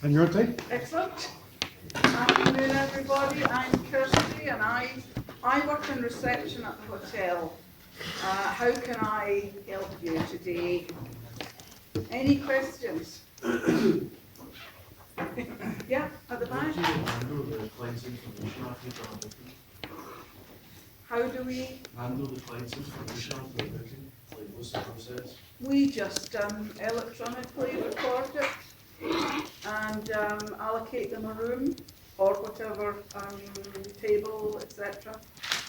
And your time? Excellent. Afternoon, everybody. I'm Kirsty, and I work in reception at the hotel. How can I help you today? Any questions? Yeah, at the back. Handle the client's information after the booking. How do we? Handle the client's information after the booking. Like, what's the process? We just electronically record it and allocate them a room or whatever table, etc.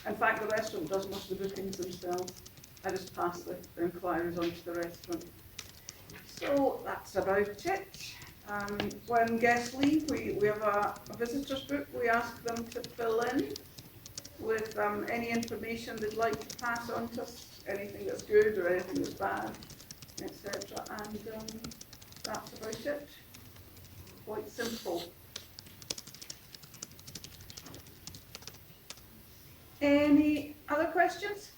In fact, the restaurant does most of the bookings themselves. I just pass the inquiries on to the restaurant. So that's about it. When guests leave, we have a visitor's book. We ask them to fill in with any information they'd like to pass on to us, anything that's good or anything that's bad, etc. And that's about it. Quite simple. Any other questions?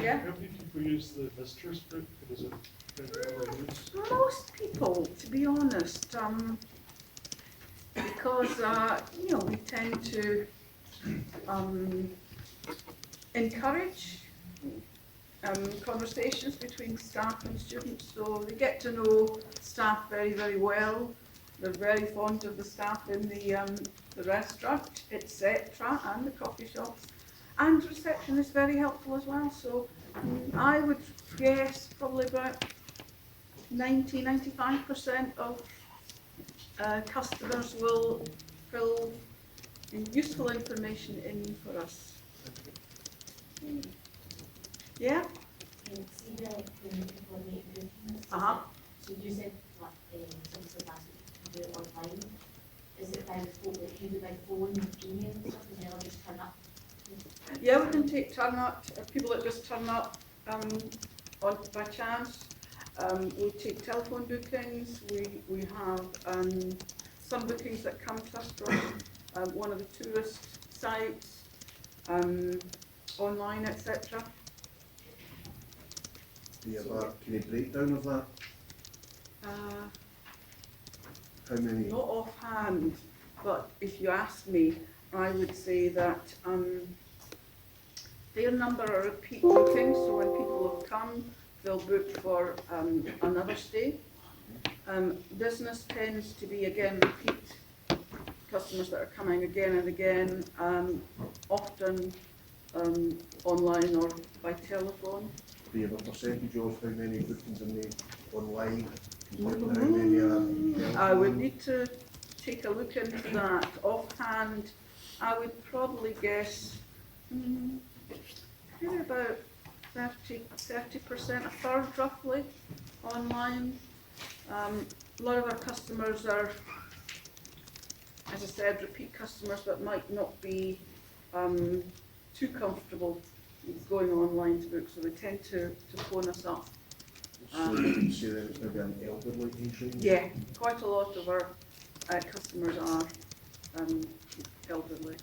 Yeah. How many people use the visitors book? Does it use? Most people, to be honest, because we tend to encourage conversations between staff and students, so they get to know staff very, very well. They're very fond of the staff in the restaurant, etc., and the coffee shops. And reception is very helpful as well, so I would guess probably about 90–95% of customers will fill useful information in for us. Yeah? And see when people make bookings. Uh-huh. So you said what something last week you do it online. Is it by phone, like you do by phone, email and stuff, and they'll just turn up? Yeah, we can take turn up, people that just turn up on by chance. We take telephone bookings. We have some bookings that come to us from one of the tourist sites, online, etc. Do you have a breakdown of that? How many? Not offhand, but if you ask me, I would say that their number are repeat bookings, so when people have come, they'll book for another stay. Business tends to be, again, repeat customers that are coming again and again, often online or by telephone. Do you have a percentage of how many bookings are made online compared to how many are? I would need to take a look into that. Offhand, I would probably guess maybe about 30%, a third roughly, online. A lot of our customers are, as I said, repeat customers that might not be too comfortable going online to book, so they tend to phone us up. So you can say that it's maybe an elderly patient? Yeah, quite a lot of our customers are elderly.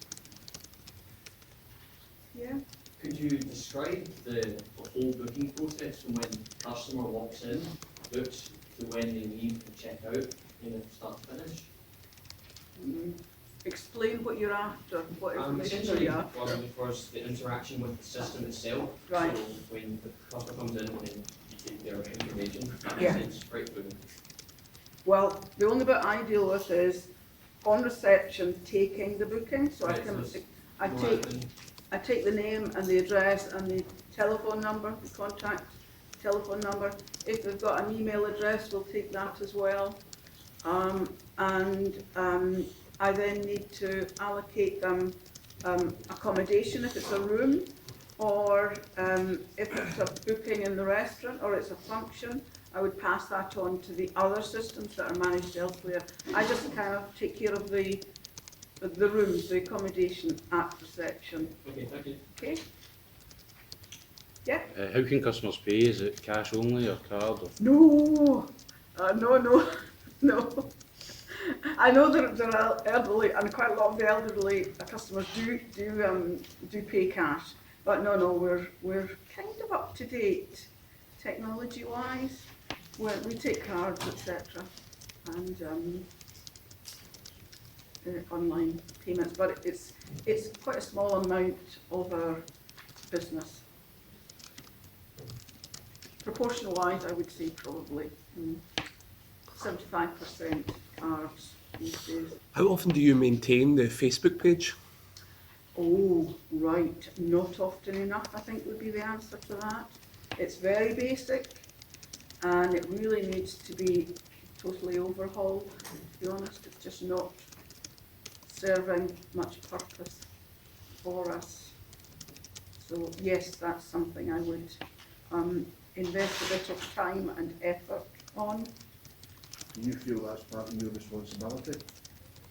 Yeah. Could you describe the whole booking process from when the customer walks in, books, to when they leave and check out, start to finish? Explain what you're after, what information Essentially, you're after. well, first the interaction with the system itself. Right. So when the customer comes in and then you take their information, that Yeah. makes sense, right through. Well, the only bit I deal with is on reception taking the booking, so Right, so it's I more take than- I take the name and the address and the telephone number, the contact telephone number. If they've got an email address, we'll take that as well. I then need to allocate them accommodation if it's a room, or if it's a booking in the restaurant or it's a function, I would pass that on to the other systems that are managed elsewhere. I just kind of take care of the rooms, the accommodation at reception. Okay, thank you. Okay? Yeah? How can customers pay? Is it cash only or card? Or? No, no. I know there are elderly, and quite a lot of the elderly customers do pay cash, but no, we're kind of up to date, technology-wise. We take cards, etc. And online payments, but it's quite a small amount of our business. Proportional wise, I would say probably 75% cards these days. How often do you maintain the Facebook page? Oh, right, not often enough, I think would be the answer to that. It's very basic, and it really needs to be totally overhauled, to be honest. It's just not serving much purpose for us. So yes, that's something I would invest a bit of time and effort on. Do you feel that's part of your responsibility?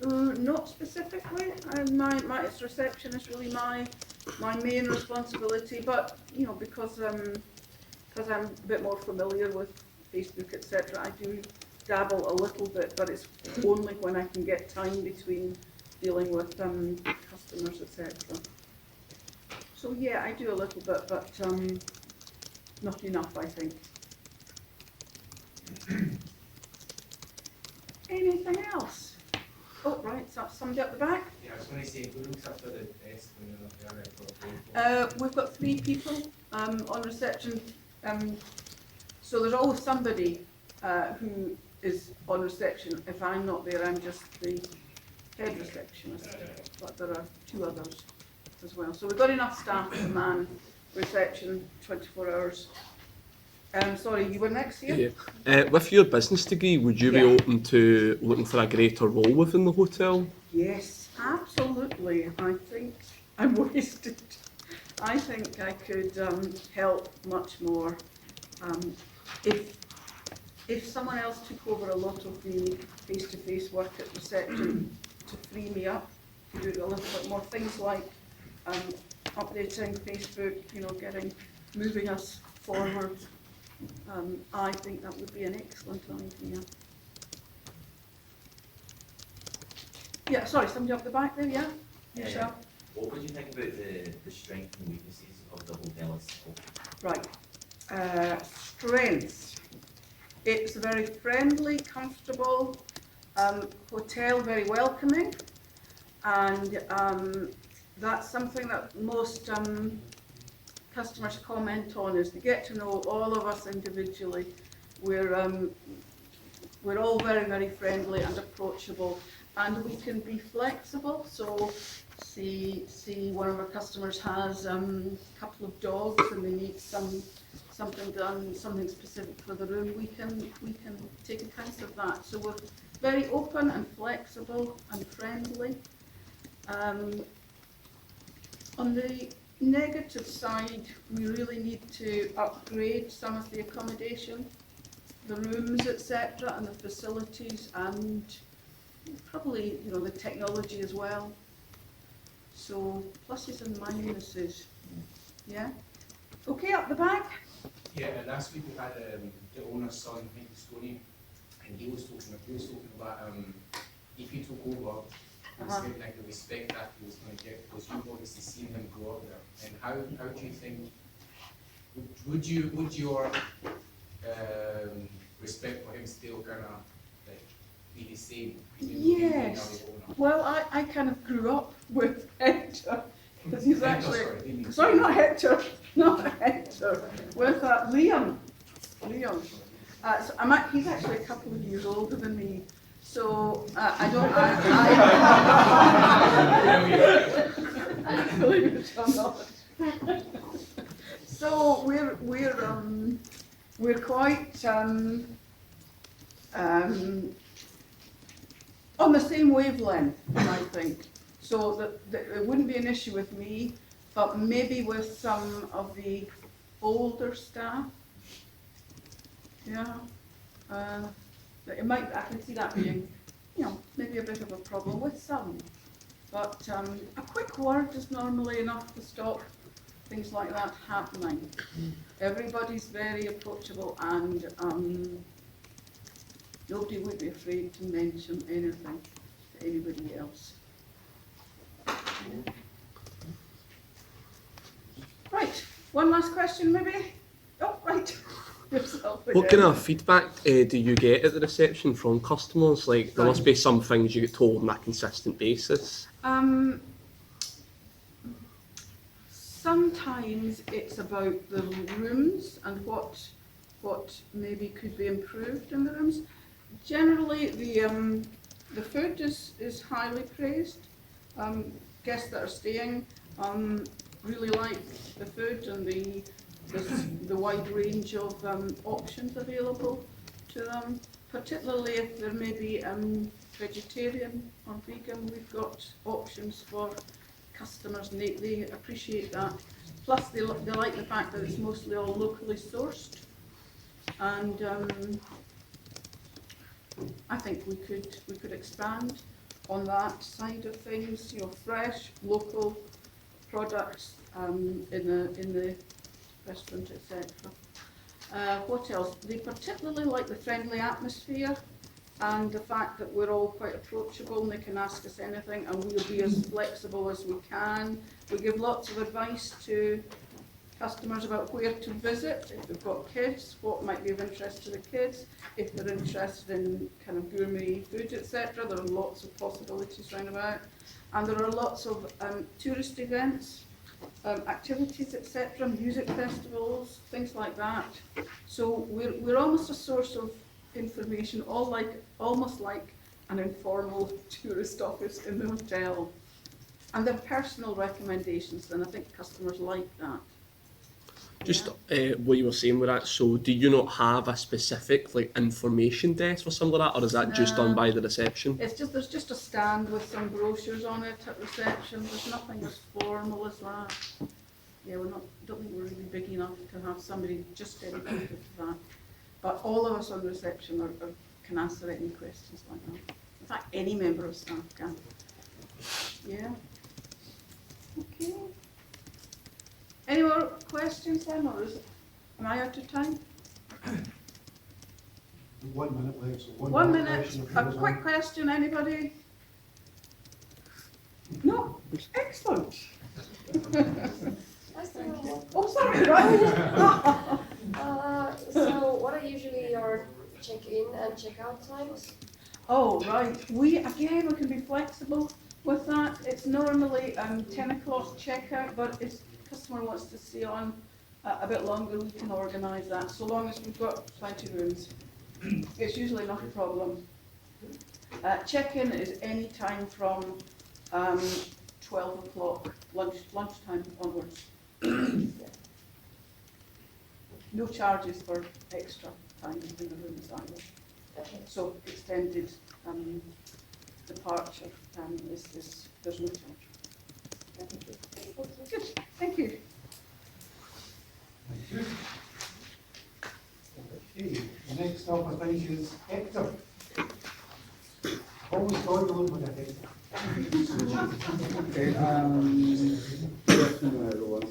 Not specifically. It's reception is really my main responsibility. But you know, because I'm a bit more familiar with Facebook, etc., I do dabble a little bit. But it's only when I can get time between dealing with customers, etc. So yeah, I do a little bit, but not enough, I think. Anything else? Oh, right, so somebody up the back. Yeah, I was going to say, who looks after the desk when you're not there? We've got 3 people on reception. So there's always somebody who is on reception. If I'm not there, I'm just the head receptionist, but there are 2 others as well. So we've got enough staff to man reception 24 hours. Sorry, you were next here? Yeah. With your business degree, would you be Yeah. open to looking for a greater role within the hotel? Yes, absolutely. I think I'm wasted. I think I could help much more if someone else took over a lot of the face-to-face work at reception to free me up to do a little bit more things like updating Facebook, you know, moving us forward. I think that would be an excellent idea. Yeah, sorry, somebody up the back there, yeah? Michelle? What would you think about the strengths and weaknesses of the hotel itself? Right. Strengths. It's a very friendly, comfortable hotel, very welcoming, and that's something that most customers comment on, is they get to know all of us individually. We're all very, very friendly and approachable, and we can be flexible. So see one of our customers has a couple of dogs and they need something done, something specific for the room, we can take account of that. So we're very open and flexible and friendly. On the negative side, we really need to upgrade some of the accommodation, the rooms, etc., and the facilities, and probably, you know, the technology as well. So pluses and minuses. Yeah. Okay, up the back. Yeah, last week we had the owner's son, Michael Stoney, and he was talking about if he took over, he was saying like the respect that he was going to get, because you've obviously seen him grow up there. And how do you think, would your respect for him still kind of like be the same? Yes. Well, I kind of grew up with Hector, because he's actually, sorry, not Hector, with Liam. So he's actually a couple of years older than me, so I don't, believe it or not. So we're quite on the same wavelength, I think. So that it wouldn't be an issue with me, but maybe with some of the older staff. Yeah. It might, I can see that being, you know, maybe a bit of a problem with some. But a quick word is normally enough to stop things like that happening. Everybody's very approachable, and nobody would be afraid to mention anything to anybody else. Right, one last question maybe? Oh, right. yourself What again. kind of feedback do you get at the reception from customers? Like, there must be some things you get told on a consistent basis. Sometimes it's about the rooms and what maybe could be improved in the rooms. Generally, the food is highly praised. Guests that are staying really like the food and the wide range of options available to them. Particularly if they're maybe vegetarian or vegan, we've got options for customers, and they appreciate that. Plus, they like the fact that it's mostly all locally sourced, and I think we could expand on that side of things. You know, fresh local products in the restaurant, etc. What else? They particularly like the friendly atmosphere and the fact that we're all quite approachable and they can ask us anything and we'll be as flexible as we can. We give lots of advice to customers about where to visit. If they've got kids, what might be of interest to the kids. If they're interested in kind of gourmet food, etc., there are lots of possibilities round about. And there are lots of tourist events, activities, etc., music festivals, things like that. So we're almost a source of information, almost like an informal tourist office in the hotel. And they're personal recommendations, and I think customers like that. Just what you were saying with that, so do you not have a specific like information desk or something like that, or is that just done No. by the reception? It's just there's just a stand with some brochures on it at reception. There's nothing as formal as that. Yeah, don't think we're really big enough to have somebody just dedicated to that. But all of us on reception can answer any questions like that. In fact, any member of staff can. Yeah. Okay. Any more questions then, or am I out of time? 1 minute left, so 1 minute. question if A there is quick one. question, anybody? No? Excellent. Oh, sorry, right. So what are usually your check-in and check-out times? Oh, right. We can be flexible with that. It's normally 10 o'clock checkout, but if the customer wants to stay on a bit longer, we can organise that, so long as we've got plenty of rooms. It's usually not a problem. Check-in is any time from 12 o'clock, lunchtime onwards. No charges for extra time in the rooms either. Okay. So extended departure there's no charge. Good, thank you. Thank you. Okay, next up I think is Hector. Always thought you looked like a Hector. Okay, good afternoon, everyone.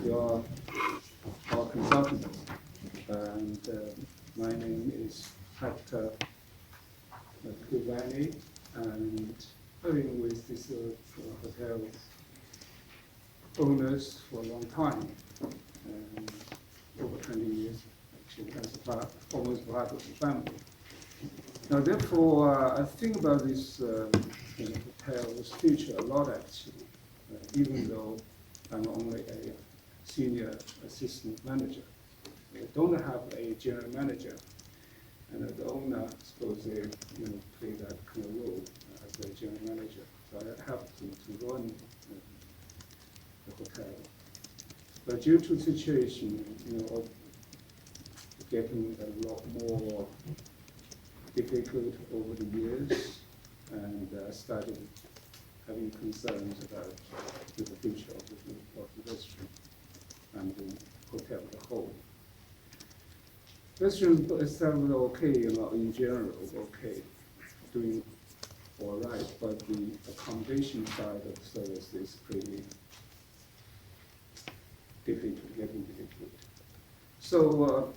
We are our consultants, and my name is Hector Kubani, and I've been with this hotel owners for a long time, and over 20 years, actually, as almost part of the family. Now, therefore, I think about this hotel's future a lot, actually, even though I'm only a senior assistant manager. I don't have a general manager, and the owner, suppose they play that kind of role as a general manager. So I have to run the hotel. But due to the situation, getting a lot more difficult over the years, and started having concerns about the future of the restaurant and the hotel as a whole. Restaurant itself okay, in general, okay, doing all right, but the accommodation side of the service is pretty difficult, getting difficult. So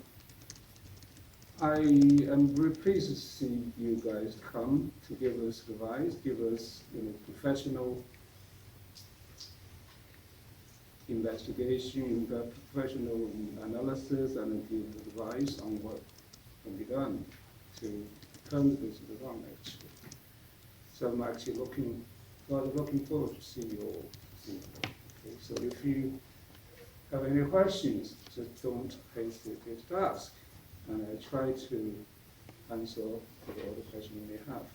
I am very pleased to see you guys come to give us advice, give us professional investigation, professional analysis, and give advice on what can be done to turn this around, actually. So I'm actually looking forward to see your. Okay, so if you have any questions, just don't hesitate to ask, and I try to answer all the questions you may have.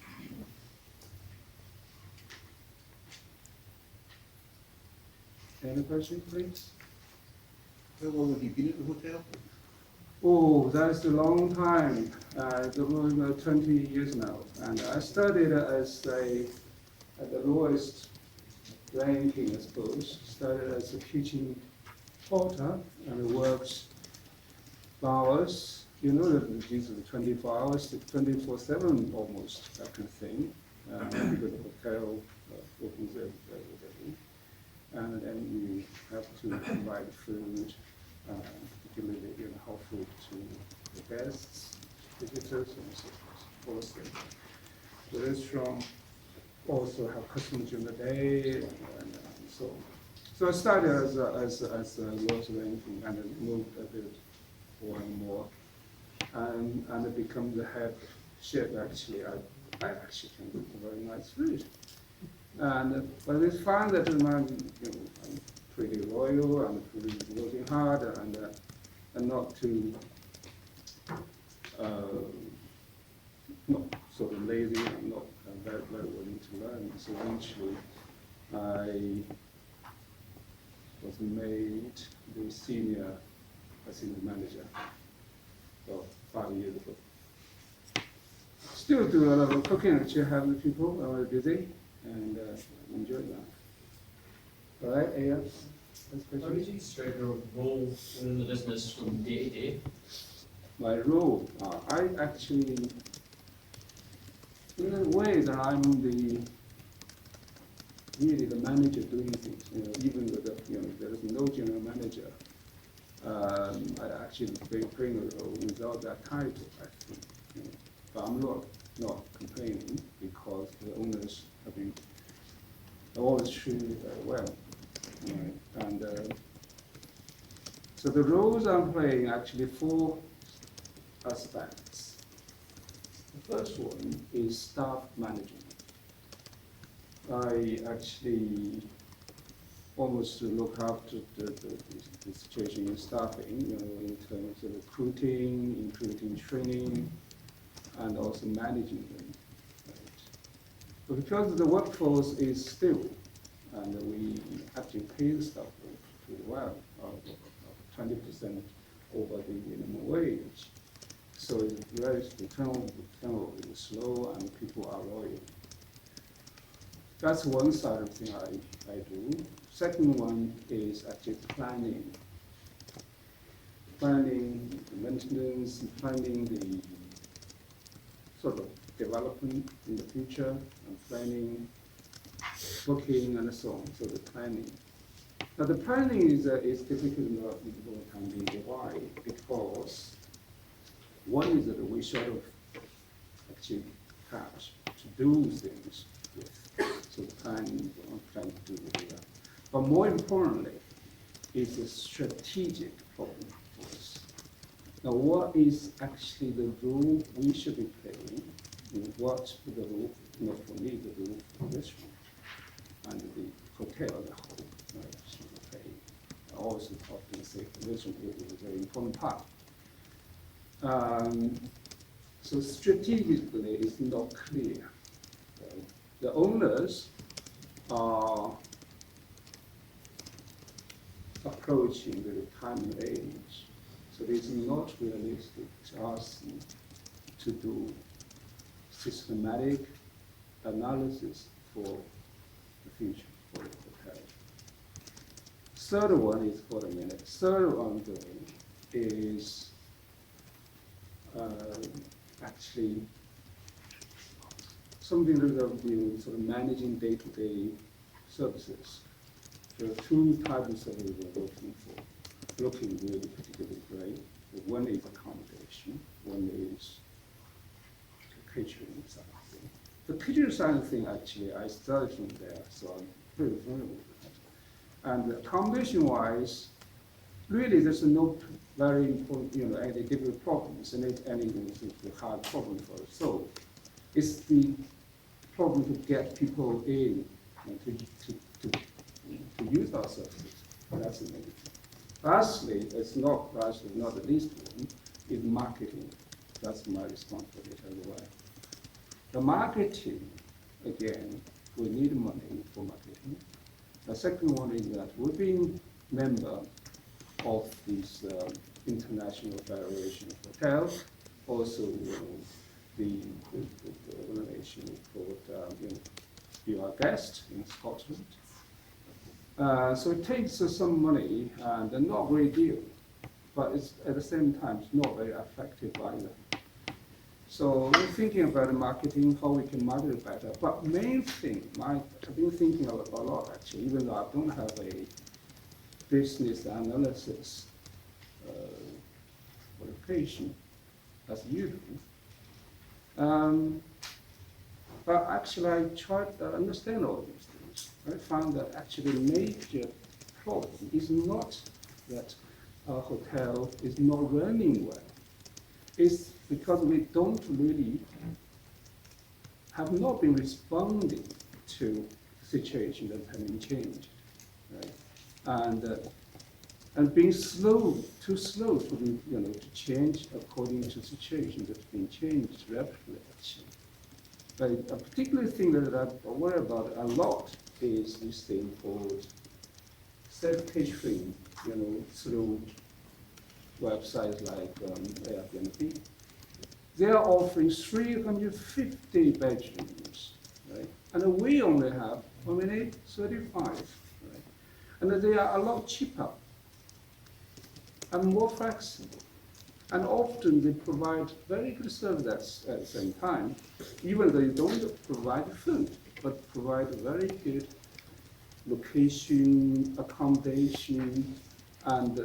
Any questions, please? How long have you been at the hotel? Oh, that's a long time. About 20 years now. And I studied at the lowest ranking, I suppose. Started as a kitchen porter and worked hours. You know that these are 24 hours, 24/7 almost, that kind of thing. Because the hotel opens every day. And then you have to provide food, particularly hot food to the guests, visitors, and so forth. Of course, the restaurant also have customers during the day, and so on. So I started as a lowest ranking, and then moved a bit more and more, and I become the head chef. Actually, I actually can cook very nice food. And but it's fine that I'm pretty loyal and pretty working hard and not too not sort of lazy and not very willing to learn. So eventually I was made the senior manager about 5 years ago. Still do a lot of cooking, actually have the people are busy and enjoy that. All right, Aya? How would you describe your role within the business from day to day? My role, I actually, in a way that I'm really the manager doing things. Even with there is no general manager. I actually playing a role without that title, I think. But I'm not complaining because the owners have been always treated me very well. And so the roles I'm playing actually 4 aspects. The first one is staff management. I actually almost look after the situation in staffing, in terms of recruiting, including training, and also managing them. Right? But because the workforce is stable, and we actually pay the staff pretty well, 20% over the minimum wage. So the turnover is slow and people are loyal. That's one side of the thing I do. Second one is actually planning. Planning the maintenance, planning the sort of development in the future, and planning, booking, and so on. So the planning. Now the planning is difficult enough in the time being. Why? Because one is that we sort of actually cash to do things with. So the planning, I'm trying to do that. But more importantly, it's a strategic problem for us. Now, what is actually the role we should be playing? What the role, not for me, the role for the restaurant and the hotel as a whole should play? I always often say the restaurant is a very important part. So strategically, it's not clear. Right? The owners are approaching the retirement age, so it is not realistic to ask them to do systematic analysis for the future for the hotel. Third one is for a minute. Third one doing is actually something that of sort of managing day-to-day services. There are 2 types of services we're looking really particularly great. One is accommodation, one is the catering side of thing. The catering side of thing, actually, I started from there, so I'm pretty familiar with that. And accommodation-wise, really there's no very important, any different problems, and anything is a hard problem for us. So it's the problem to get people in and to use our services. That's the main thing. Lastly, not the least one, is marketing. That's my responsibility as well. The marketing, again, we need money for marketing. The second one is that we've been member of this International Federation of Hotels, also the organization called Be Our Guest in Scotland. So it takes some money and not a great deal, but it's at the same time it's not very effective either. So we're thinking about marketing, how we can market it better. But main thing, I've been thinking a lot actually, even though I don't have a business analysis qualification as you do. But actually I tried to understand all these things. I found that actually the major problem is not that our hotel is not running well. It's because we don't really have not been responding to the situation that has been changed, right? And being too slow to be, to change according to the situation that's been changed rapidly, actually. But a particular thing that I worry about a lot is this thing called self-catering, through websites like Airbnb. They are offering 350 bedrooms, right? And we only have, 35, right? And they are a lot cheaper and more flexible. And often they provide very good service at the same time, even though you don't provide food, but provide very good location, accommodation, and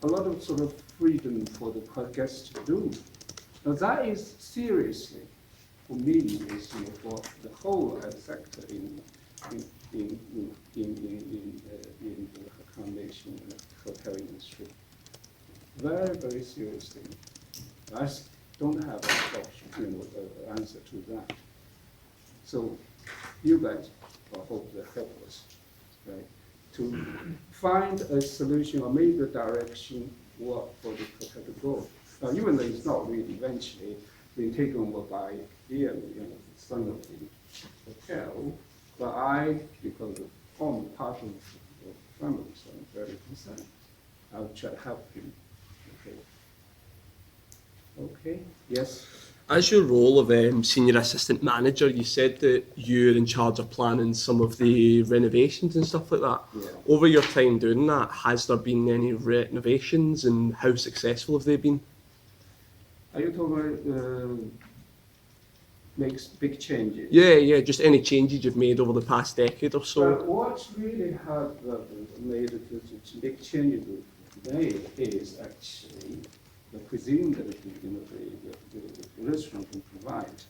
a lot of sort of freedom for the guests to do. Now that is seriously, for me, is for the whole sector in the accommodation and hotel industry. Very, very serious thing. I don't have an answer to that. So you guys, I hope that help us, right, to find a solution or maybe the direction what for the hotel to go. Even though it's not really eventually being taken over by some of the hotel, but I, because of former part of the family, so I'm very concerned. I'll try to help him. Okay, yes? As your role of senior assistant manager, you said that you're in charge of planning some of the renovations and stuff like that. Yeah. Over your time doing that, has there been any renovations and how successful have they been? Are you talking about makes big changes? Yeah, just any changes you've made over the past decade or so. What really have made the big changes made is actually the cuisine that the restaurant can provide.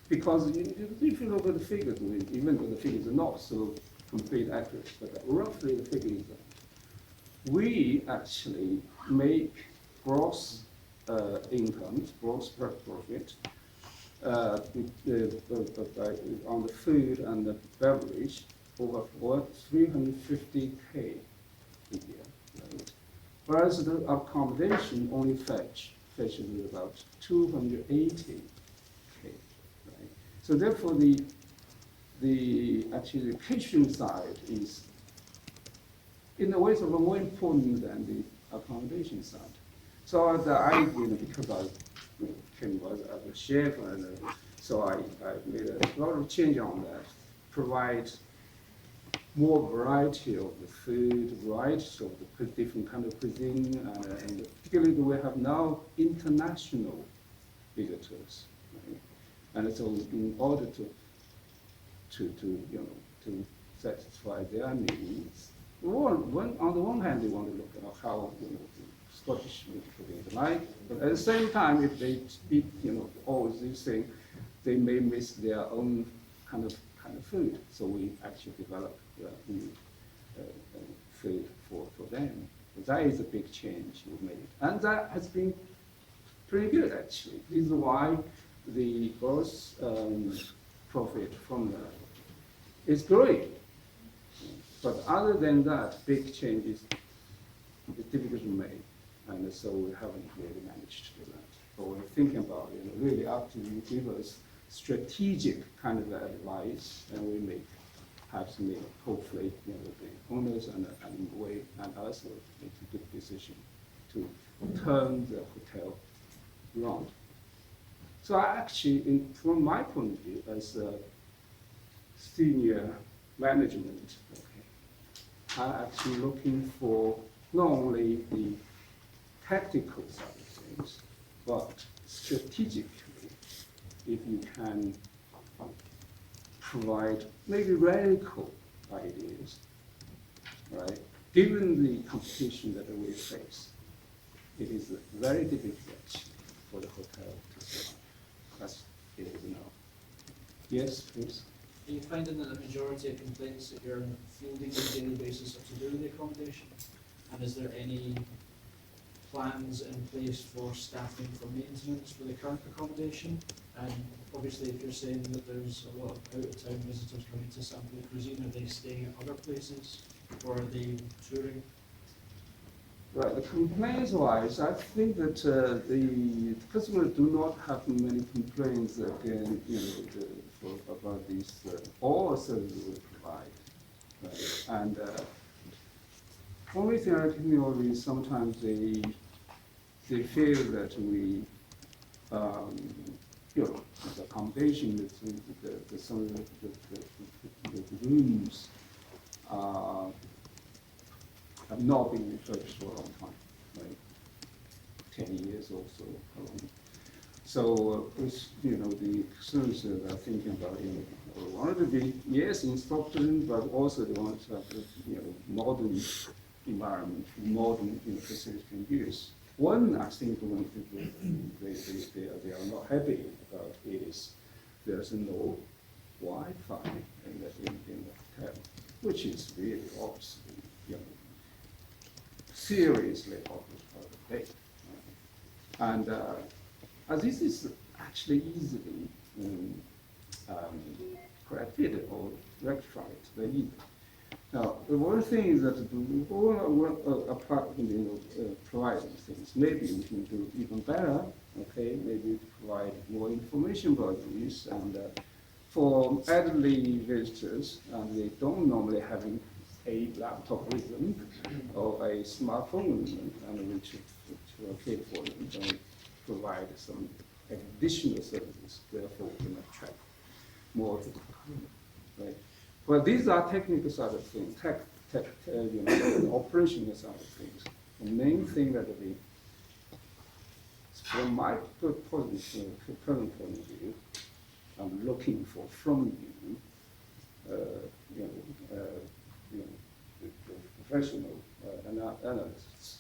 Because if you look at the figures, even though the figures are not so complete accurate, but roughly the figure is that we actually make gross incomes, gross profit, on the food and the beverage over 350K a year. Right? Whereas the accommodation only fetches about 280K. Right? So therefore, the catering side is, in a way, sort of more important than the accommodation side. So because I came as a chef, and so I made a lot of change on that. Provide more variety of the food, variety of the different kind of cuisine, and particularly we have now international visitors, right? And so in order to satisfy their needs, on the one hand they want to look at how Scottish cuisine is like, but at the same time, if they speak all these things, they may miss their own kind of food. So we actually develop new food them. That is a big change we made. And that has been pretty good, actually. This is why the gross profit from that is growing. But other than that, big changes is difficult to make. And so we haven't really managed to do that. But we're thinking about, really after you give us strategic kind of advice, and we may perhaps make, hopefully, the owners and we and us will make a good decision to turn the hotel around. So I actually, from my point of view, as a senior management, I'm actually looking for not only the tactical side of things, but strategically, if you can provide maybe radical ideas, right? Given the competition that we face, it is very difficult actually for the hotel to survive, as it is now. Yes, please. Are you finding that the majority of complaints that you're fielding on a daily basis are to do with the accommodation? And is there any plans in place for staffing for maintenance for the current accommodation? And obviously, if you're saying that there's a lot of out-of-town visitors coming to Sample Cuisine, are they staying at other places, or are they touring? Right, the complaints-wise, I think that the customers do not have many complaints again, about these all services we provide. Right? And only thing I can know is sometimes they feel that we, the accommodation, some of the rooms have not been refurbished for a long time, right? 10 years or so. So, the consumers are thinking about, wanted to be, yes, in Stockton, but also they want to have, modern environment, modern facilities can use. One, I think, one thing they are not happy about is there's no Wi-Fi in the hotel, which is really obviously, seriously obvious. And this is actually easily corrected or rectified very easily. Now, the one thing is that apart from providing things, maybe we can do even better. Okay, maybe provide more information about these, and for elderly visitors, they don't normally have a laptop with them or a smartphone with them, and which are okay for them, and provide some additional services. Therefore, we can attract more people, right? Well, these are technical side of things, operational side of things. The main thing that we, from my current point of view, I'm looking for from you, the professional analysts,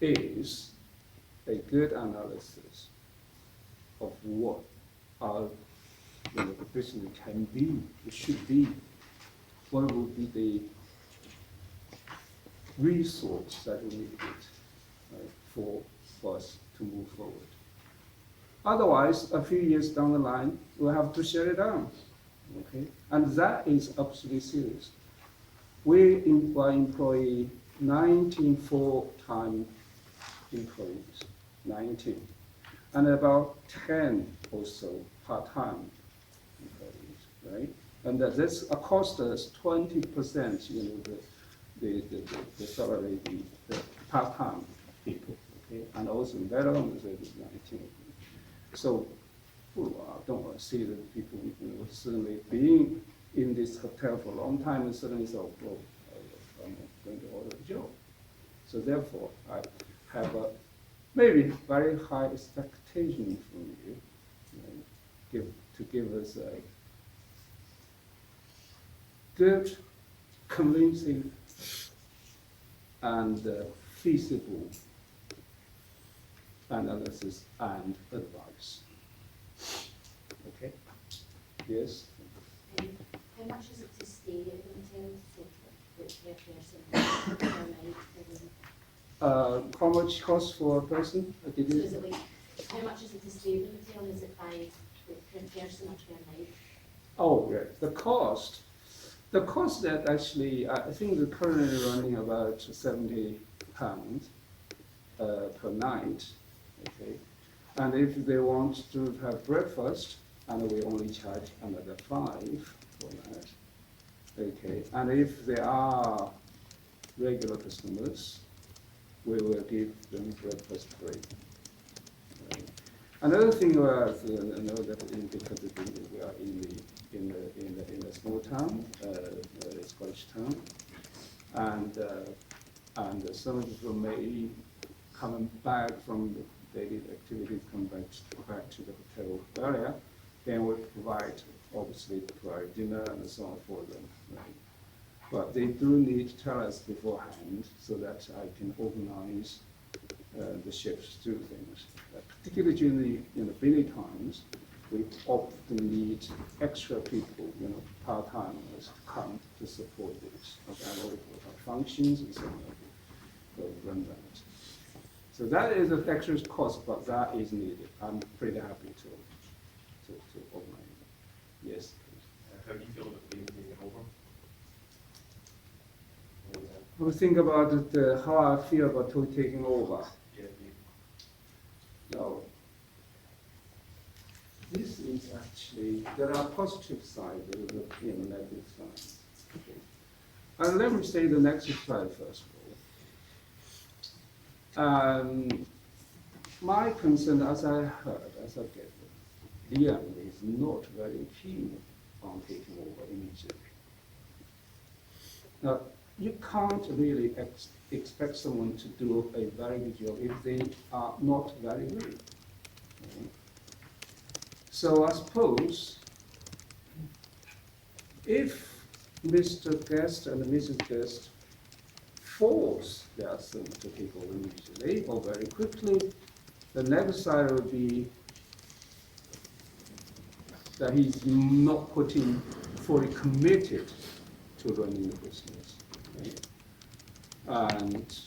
is a good analysis of what our the business can be, it should be. What would be the resource that we need for us to move forward? Otherwise, a few years down the line, we'll have to shut it down. Okay, and that is absolutely serious. We employ 19 full-time employees, 19, and about 10 or so part-time employees, right? And this cost us 20%, the salary, the part-time people, okay? And also veterans, 19. So, I don't want to see that people, suddenly being in this hotel for a long time and suddenly say, oh, I'm going to order a job. So therefore, I have a maybe very high expectation from you, to give us a good, convincing, and feasible analysis and advice. Okay? Yes? How much is it to stay at the hotel? So, which person per night? How much cost for a person? So is it like, how much is it to stay in the hotel? Is it by per person or per night? Oh, yeah, the cost that actually, I think they're currently running about £70 per night, okay? And if they want to have breakfast, and we only charge another 5 for that, okay? And if they are regular customers, we will give them breakfast free. Right. Another thing was, I know that because we are in a small town, Scottish town, and some people may come back from the daily activities, come back to the hotel area, then we obviously provide dinner and so on for them. Right? But they do need to tell us beforehand so that I can organize the shifts to things. Particularly during the busy times, we often need extra people, part-timers to come to support this. Okay, functions and so on, to run that. So that is an extra cost, but that is needed. I'm pretty happy to organize it. Yes. How do you feel about being taken over? I think about how I feel about taking over. Yeah. No. This is actually, there are positive sides, there are negative sides. Okay. And let me say the negative side first of all. My concern, as I get it, Liam is not very keen on taking over immediately. Now, you can't really expect someone to do a very good job if they are not very good. Okay. So I suppose if Mr. Guest and Mrs. Guest force their son to take over immediately or very quickly, the next side would be that he's not fully committed to running the business. Right? And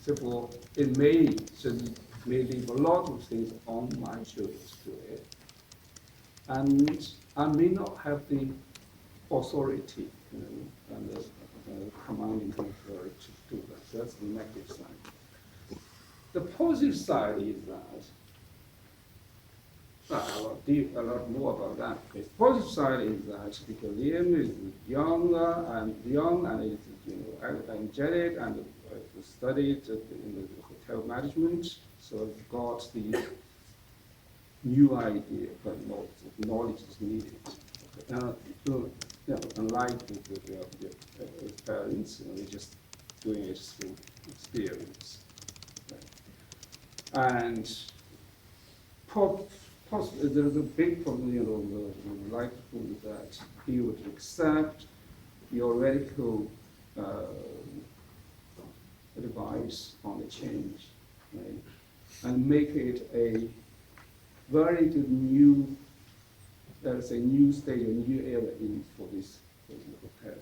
therefore, it may leave a lot of things on my shoulders to it. And I may not have the authority, and the commanding authority to do that. That's the negative side. The positive side is that, I'll deal a lot more about that. The positive side is that because Liam is young and is energetic and studied in the hotel management, so I've got the new idea, but knowledge is needed. Unlike the parents, they're just doing it through experience. Right. And there's a big problem, the likelihood that he would accept theoretical advice on the change, right? And make it a very good new, let's say, new stage, a new era for this hotel.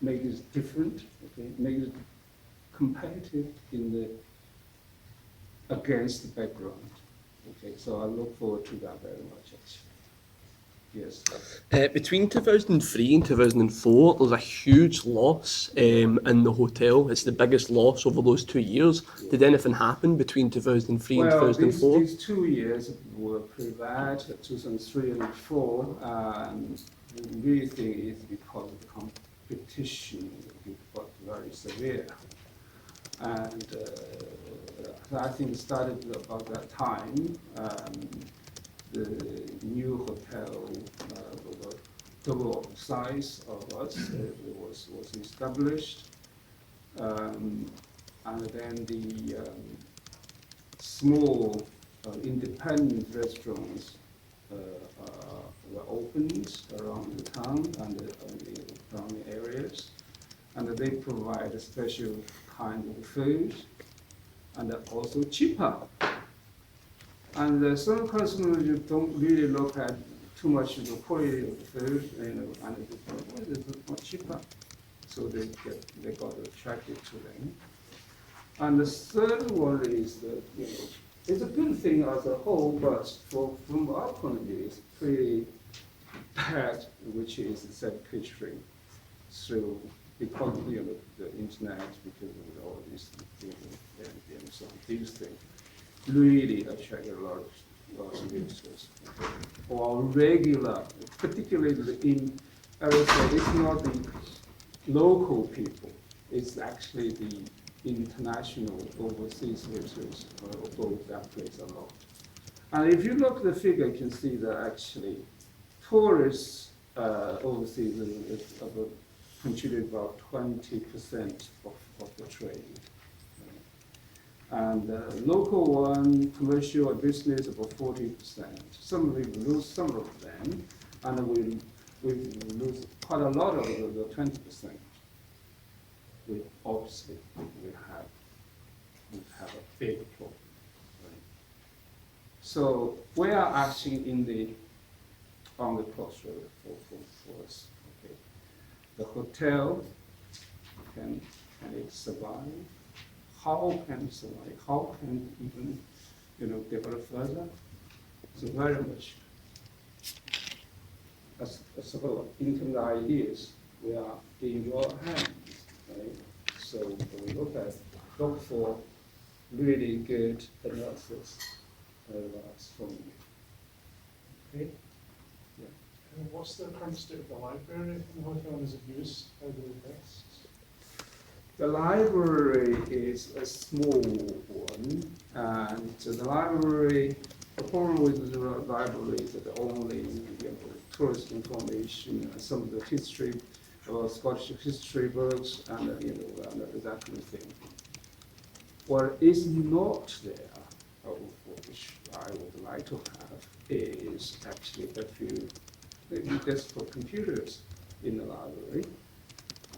Make it different, okay? Make it competitive against the background. Okay, so I look forward to that very much, actually. Yes. Between 2003 and 2004, there's a huge loss in the hotel. It's the biggest loss over those 2 years. Yeah. Did anything happen between 2003 and 2004? These 2 years were pretty bad, 2003 and 2004. The really thing is because the competition got very severe. And I think it started about that time. The new hotel was double the size of us. It was established, and then the small independent restaurants were opened around the town and the surrounding areas, and they provide a special kind of food, and also cheaper. And some customers don't really look at too much of the quality of the food, and it's much cheaper. So so they got attracted to them. And the third one is that, it's a good thing as a whole, but from our point of view, it's pretty bad, which is the catering through because the internet, because of all these and so on, these things really attract a lot of visitors. Or regular, particularly in, I would say, it's not the local people, it's actually the international overseas visitors go that place a lot. And if you look at the figure, you can see that actually tourists overseas contribute about 20% of the trade. And local one, commercial or business, about 40%. Some we lose some of them, and we lose quite a lot of the 20%. We obviously we have a big problem. Right? So we are actually on the crossroad for us. Okay, the hotel can it survive? How can it survive? How can it even develop further? So very much as sort of in the ideas, we are in your hands. Right? So we look for really good analysis from you. Okay? Yeah. And what's the current state of the library in the hotel? Is it used by the guests? The library is a small one, and the library, the problem with the library is that only tourist information, some of the history, Scottish history books, and that kind of thing. What is not there, which I would like to have, is actually a few desktop computers in the library,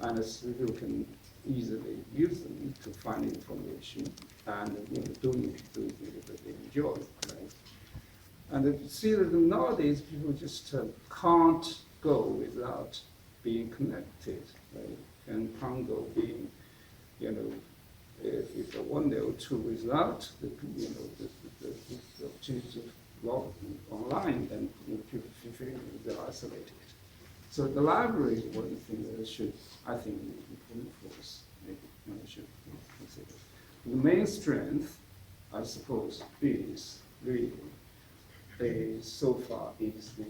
and so you can easily use them to find information and doing that they enjoy. Right? And you see that nowadays people just can't go without being connected, right? And can't go being, if one day or two without the opportunity to log online, then people feel they're isolated. So the library is one thing that I think, is important for us. Maybe should consider. The main strength, I suppose, is really so far is the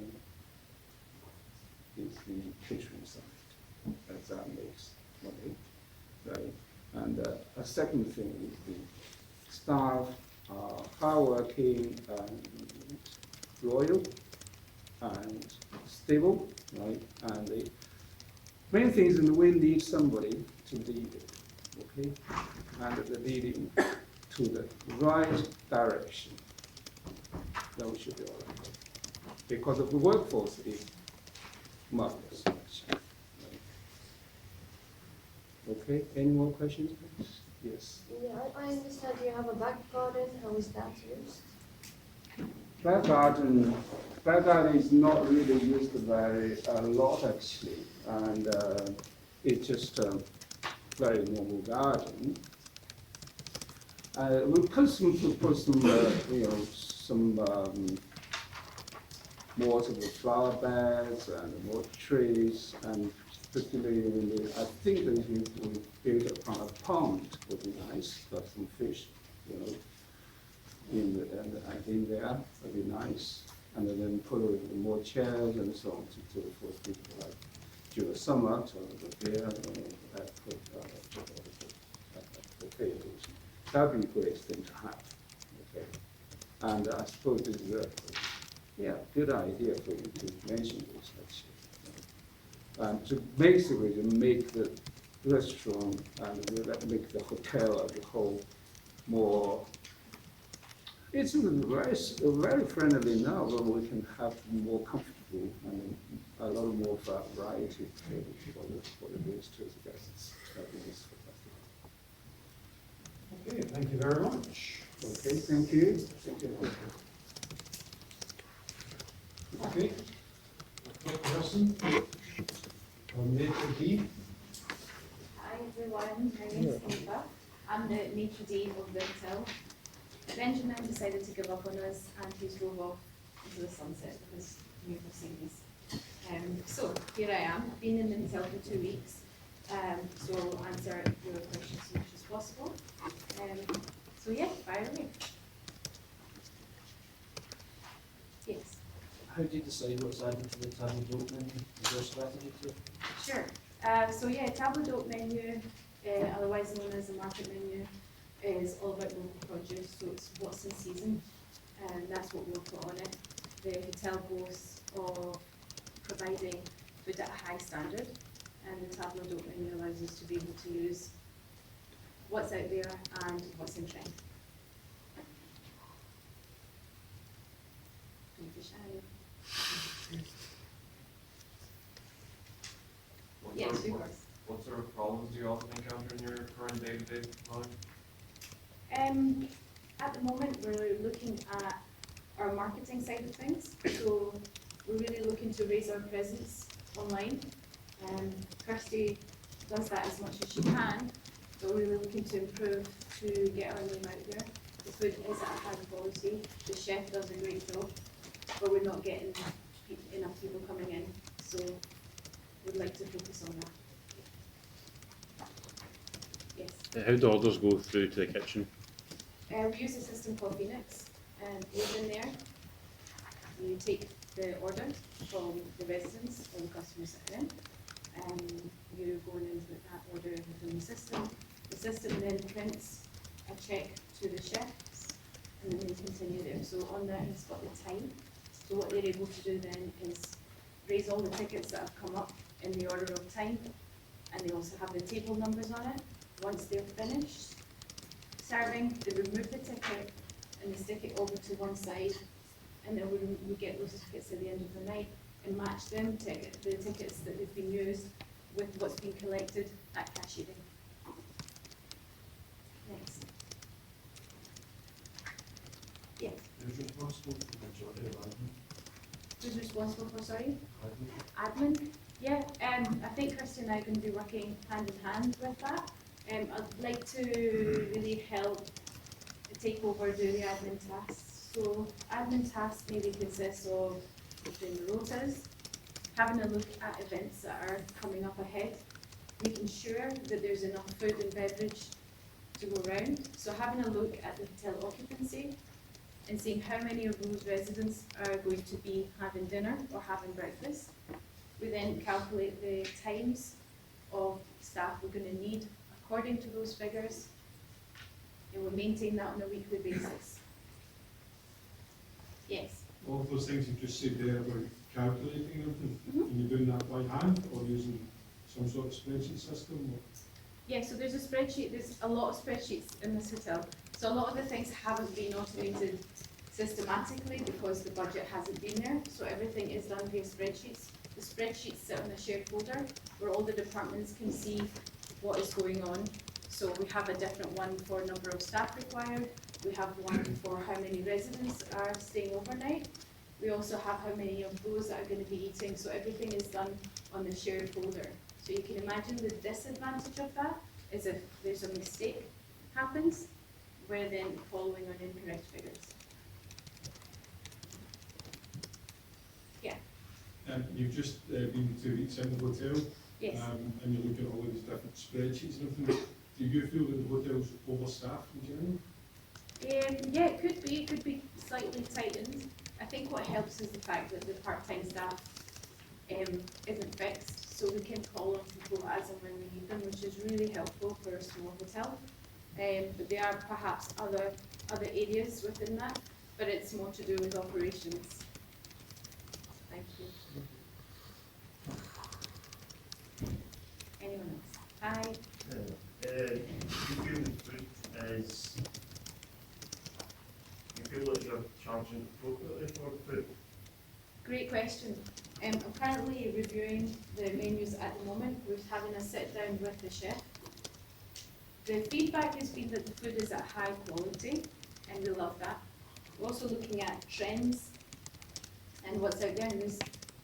catering side. That makes money, right? And a second thing is the staff are hardworking and loyal and stable, right? And the main thing is that we need somebody to lead it, okay? And the leading to the right direction. Then we should be all right. Because of the workforce is marvelous, actually. Right? Okay, any more questions, please? Yes. Yeah, I understand you have a back garden. How is that used? Back garden is not really used very a lot actually, and it's just a very normal garden. We put some more sort of flower beds and more trees, and particularly I think that if you build upon a pond would be nice, got some fish, in there would be nice, and then put more chairs and so on for people like during the summer to have beer potatoes. That'd be a great thing to have. Okay, and I suppose this is a good idea for you to mention this actually. And to basically to make the restaurant and make the hotel as a whole more. It's very friendly now, but we can have more comfortable and a lot more variety for the visitors, guests. Okay, thank you very much. Okay, thank you. Okay. Next person, Maître D. everyone. My name's Eva. I'm the maitre d' of the hotel. Benjamin decided to give up on us and he drove off into the sunset because you've seen this. So here I am. I've been in the hotel for 2 weeks. So I'll answer your questions as much as possible. So yeah, fire away. Yes. How do you decide what's added to the table d'hote menu? Is there a strategy to it? Sure. So yeah, table d'hote menu, otherwise known as the market menu, is all about local produce. So it's what's in season, and that's what we'll put on it. The hotel boasts of providing food at a high standard, and the table d'hote menu allows us to be able to use what's out there and what's in trend. Yes, of course. What sort of problems do you often encounter in your current day-to-day life? At the moment, we're looking at our marketing side of things. So we're really looking to raise our presence online. Kirsty does that as much as she can, but we're really looking to improve to get our name out there. The food is at a high quality. The chef does a great job, but we're not getting enough people coming in. So we'd like to focus on that. Yes. How do orders go through to the kitchen? We use a system called Phoenix, and within there, you take the order from the residents or the customers that are in, and you go and input that order within the system. The system then prints a check to the chefs, and then they continue there. So on that, it's got the time. So what they're able to do then is raise all the tickets that have come up in the order of time, and they also have the table numbers on it. Once they're finished serving, they remove the ticket and they stick it over to one side, and then we get those tickets at the end of the night and match them the tickets that have been used with what's been collected at cashiering. Next. Yes. Who's responsible for the majority of admin? Who's responsible for, sorry? Admin? Yeah, I think Kirsty and I are going to be working hand in hand with that. I'd like to really help take over doing the admin tasks. So admin tasks maybe consist of doing the rotas, having a look at events that are coming up ahead, making sure that there's enough food and beverage to go around. So having a look at the hotel occupancy and seeing how many of those residents are going to be having dinner or having breakfast. We then calculate the times of staff we're going to need according to those figures, and we'll maintain that on a weekly basis. Yes? All of those things you just said there about calculating everything, are you doing that by hand or using some sort of spreadsheet system? Or? Yeah, so there's a spreadsheet, there's a lot of spreadsheets in this hotel. So a lot of the things haven't been automated systematically because the budget hasn't been there, so everything is done via spreadsheets. The spreadsheets sit on a shared folder where all the departments can see what is going on. So we have a different one for number of staff required. We have one for how many residents are staying overnight. We also have how many of those that are going to be eating. So everything is done on the shared folder. So you can imagine the disadvantage of that is if there's a mistake happens, we're then following on incorrect figures. Yeah. You've just been 2 weeks in the hotel. Yes. And you're looking at all of these different spreadsheets and everything. Do you feel that the hotel's overstaffed in general? Yeah, it could be slightly tightened. I think what helps is the fact that the part-time staff isn't fixed, so we can call on people as and when we need them, which is really helpful for a small hotel. But there are perhaps other areas within that, but it's more to do with operations. Thank you. Anyone else? Hi. You feel the food is, you feel like you're charging appropriately for the food? Great question. I'm currently reviewing the menus at the moment. We're having a sit down with the chef. The feedback has been that the food is at high quality, and we love that. We're also looking at trends and what's out there, and there's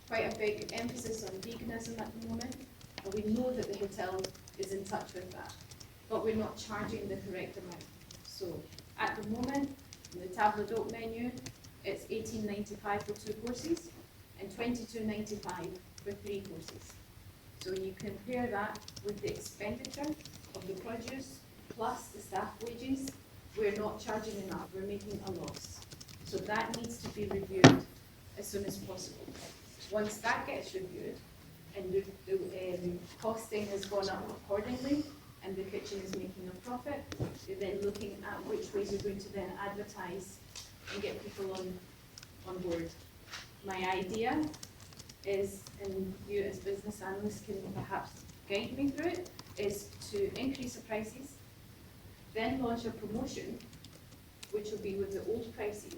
quite a big emphasis on veganism at the moment. And we know that the hotel is in touch with that. But we're not charging the correct amount. So at the moment, in the table d'hote menu, it's $18.95 for 2 courses and $22.95 for 3 courses. So when you compare that with the expenditure of the produce plus the staff wages, we're not charging enough, we're making a loss. So that needs to be reviewed as soon as possible. Once that gets reviewed and the costing has gone up accordingly and the kitchen is making a profit, you're then looking at which ways you're going to then advertise and get people on board. My idea is, and you as business analysts can perhaps guide me through it, is to increase the prices, then launch a promotion, which will be with the old prices,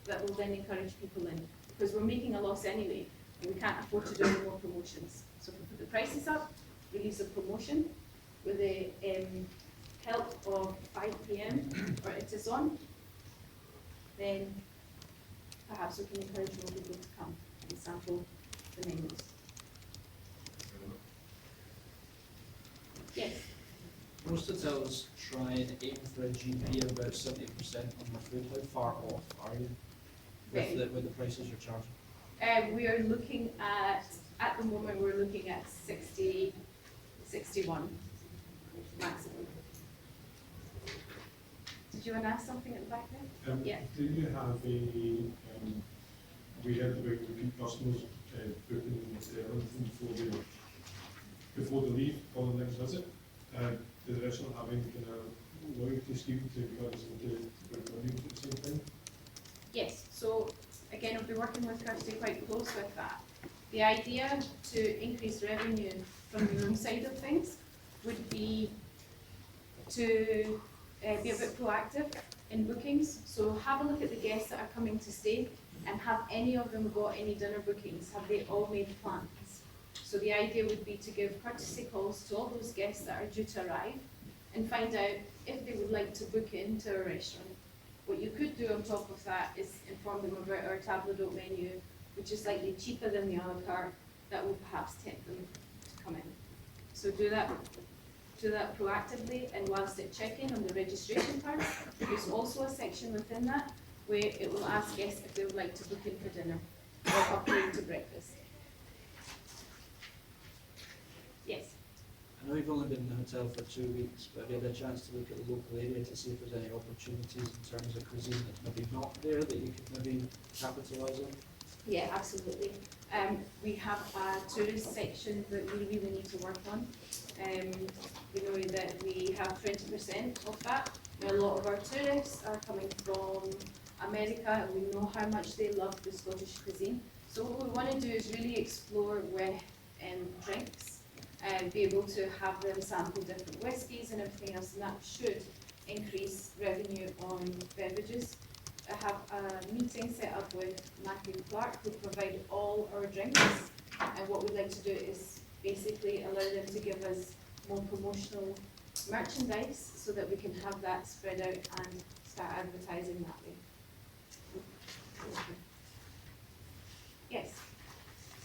that will then encourage people in. Because we're making a loss anyway, and we can't afford to do any more promotions. So if we put the prices up, release a promotion with the help of 5 p.m. or it is on, then perhaps we can encourage more people to come and sample the menus. Yes? Most hotels try and aim for a GP of about 70% on their food. How far off are you with the prices you're charging? We are looking at the moment, we're looking at 60, 61 maximum. Did you want to ask something at the back there? Yeah. Do you have a, we heard about repeat customers booking before they leave on the next visit? Do the restaurant have any kind of loyalty scheme to guys into running at the same time? Yes, so again, I'll be working with Kirsty quite close with that. The idea to increase revenue from the room side of things would be to be a bit proactive in bookings. So have a look at the guests that are coming to stay and have any of them got any dinner bookings? Have they all made plans? So the idea would be to give courtesy calls to all those guests that are due to arrive and find out if they would like to book into a restaurant. What you could do on top of that is inform them about our table d'hote menu, which is slightly cheaper than the a la carte, that will perhaps tempt them to come in. So do that proactively, and whilst at check-in on the registration part, there's also a section within that where it will ask guests if they would like to book in for dinner or upgrade to breakfast. Yes? I know you've only been in the hotel for 2 weeks, but have you had a chance to look at the local area to see if there's any opportunities in terms of cuisine that's maybe not there that you could maybe capitalise on? Yeah, absolutely. We have a tourist section that we really need to work on. We know that we have 20% of that. Now, a lot of our tourists are coming from America, and we know how much they love the Scottish cuisine. So what we want to do is really explore with drinks and be able to have them sample different whiskies and everything else, and that should increase revenue on beverages. I have a meeting set up with Matthew Clark, who provide all our drinks, and what we'd like to do is basically allow them to give us more promotional merchandise so that we can have that spread out and start advertising that way. Yes?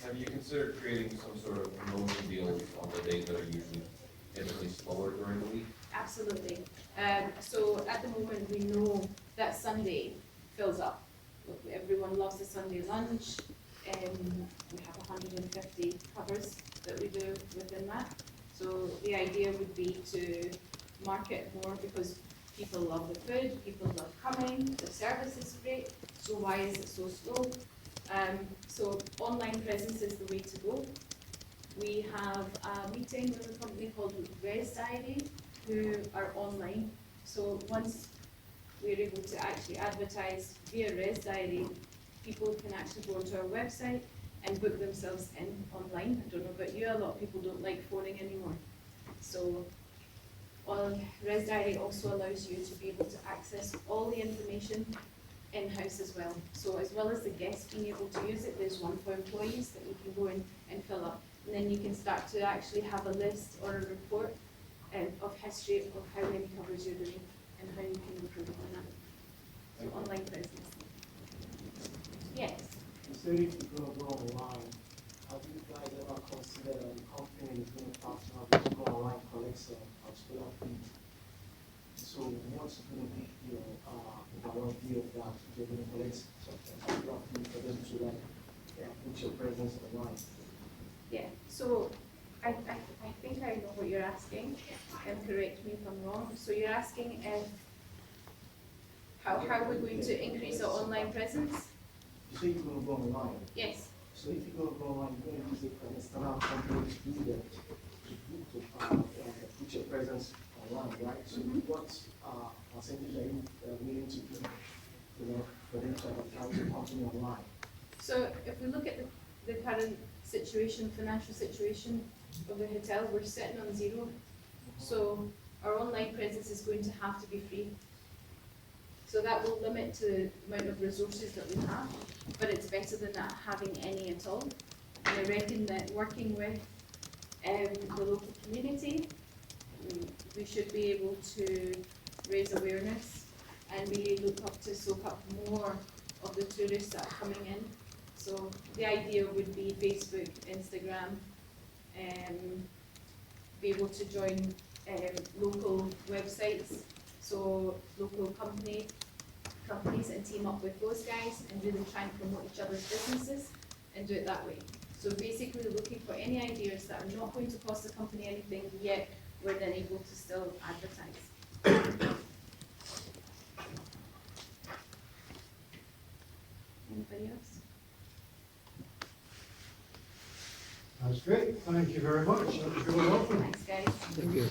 Have you considered creating some sort of promotion deals on the days that are usually typically slower during the week? Absolutely. So at the moment, we know that Sunday fills up. Look, everyone loves the Sunday lunch. We have 150 covers that we do within that. So the idea would be to market more because people love the food, people love coming, the service is great, so why is it so slow? So online presence is the way to go. We have a meeting with a company called Res Diary, who are online. So once we're able to actually advertise via Res Diary, people can actually go onto our website and book themselves in online. I don't know about you, a lot of people don't like phoning anymore. So Res Diary also allows you to be able to access all the information in-house as well. So as well as the guests being able to use it, there's one for employees that you can go in and fill up. And then you can start to actually have a list or a report of history of how many covers you're doing and how you can improve on that. So online presence. Yes? You said if you're gonna go online, have you guys ever considered a company is going to partner with Go Online collects a particular fee? So what's going to be your overall view of that? You're going to collect a particular fee for them to like put your presence online. Yeah, so I think I know what you're asking, and correct me if I'm wrong. So you're asking if how we're going to increase our online presence? You say you're going to go online. Yes. So if you're going to go online, you're going to use an external company to do that, to put your presence online, right? So what percentage are you willing to give, for them to advertise your company online? So if we look at the current situation, financial situation of the hotel, we're sitting on zero. So our online presence is going to have to be free. So that will limit to the amount of resources that we have, but it's better than not having any at all. And I reckon that working with the local community, we should be able to raise awareness and really look up to soak up more of the tourists that are coming in. So the idea would be Facebook, Instagram, be able to join local websites, so local companies and team up with those guys and really try and promote each other's businesses and do it that way. So basically looking for any ideas that are not going to cost the company anything, yet we're then able to still advertise. Anybody else? That's great. Thank you very much. That was really helpful. Thanks, guys. Thank you.